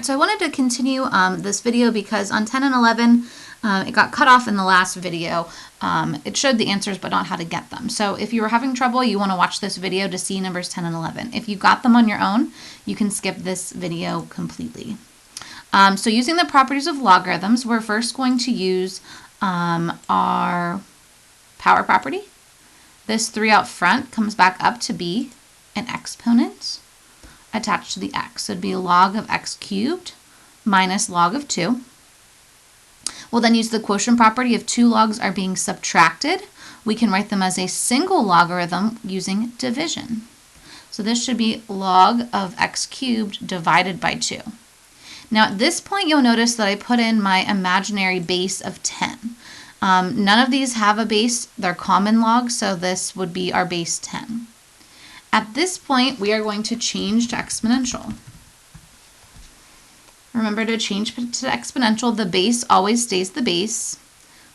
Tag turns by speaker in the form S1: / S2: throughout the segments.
S1: Alright, so I wanted to continue this video because on 10 and 11, it got cut off in the last video. It showed the answers but not how to get them. So if you were having trouble, you want to watch this video to see numbers 10 and 11. If you got them on your own, you can skip this video completely. So using the properties of logarithms, we're first going to use our power property. This 3 out front comes back up to be an exponent attached to the x. So it'd be log of x cubed minus log of 2. We'll then use the quotient property. If two logs are being subtracted, we can write them as a single logarithm using division. So this should be log of x cubed divided by 2. Now at this point, you'll notice that I put in my imaginary base of 10. None of these have a base. They're common logs, so this would be our base 10. At this point, we are going to change to exponential. Remember, to change to exponential, the base always stays the base.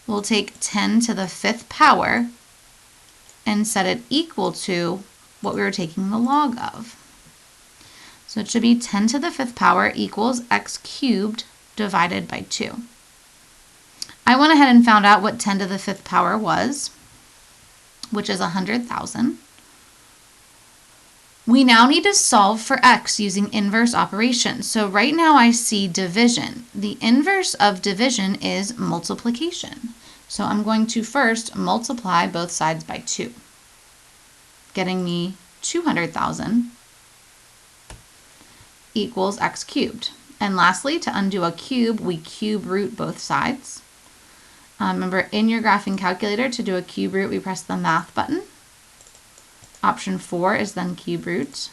S1: We'll take 10 to the 5th power and set it equal to what we were taking the log of. So it should be 10 to the 5th power equals x cubed divided by 2. I went ahead and found out what 10 to the 5th power was, which is 100,000. We now need to solve for x using inverse operations. So right now I see division. The inverse of division is multiplication. So I'm going to first multiply both sides by 2, getting me 200,000 equals x cubed. And lastly, to undo a cube, we cube root both sides. Remember, in your graphing calculator, to do a cube root, we press the math button. Option 4 is then cube root.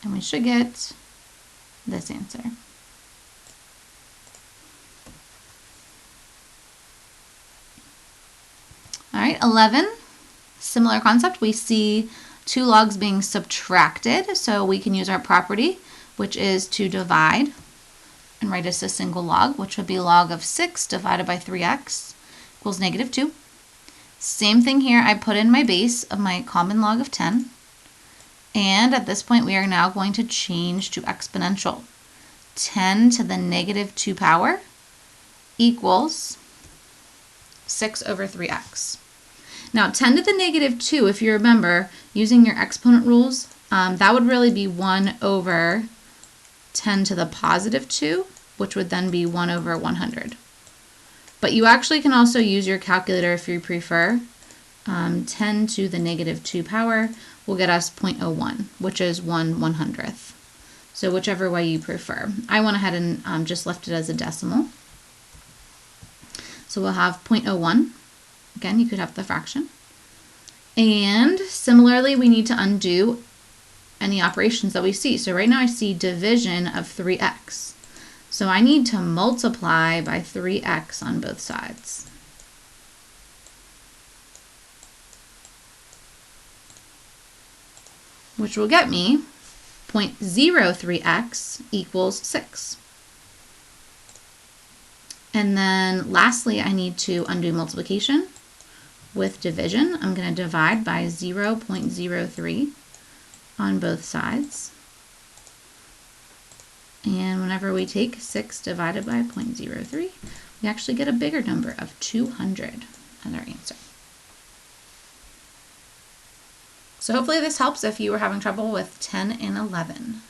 S1: And we should get this answer. All right, 11, similar concept. We see two logs being subtracted, so we can use our property, which is to divide and write as a single log, which would be log of 6 divided by 3x. Equals negative 2. Same thing here, I put in my base of my common log of 10. And at this point, we are now going to change to exponential. 10 to the negative 2 power equals 6 over 3x. Now, 10 to the negative 2, if you remember, using your exponent rules, that would really be 1 over 10 to the positive 2, which would then be 1 over 100. But you actually can also use your calculator if you prefer. 10 to the negative 2 power will get us 0.01, which is 1/100th. So whichever way you prefer. I went ahead and just left it as a decimal. So we'll have 0.01. Again, you could have the fraction. And similarly, we need to undo any operations that we see. So right now I see division of 3x. So I need to multiply by 3x on both sides. Which will get me 0.03x equals 6. And then lastly, I need to undo multiplication with division. I'm going to divide by 0.03 on both sides. And whenever we take 6 divided by 0.03, we actually get a bigger number of 200 as our answer. So hopefully this helps if you were having trouble with 10 and 11.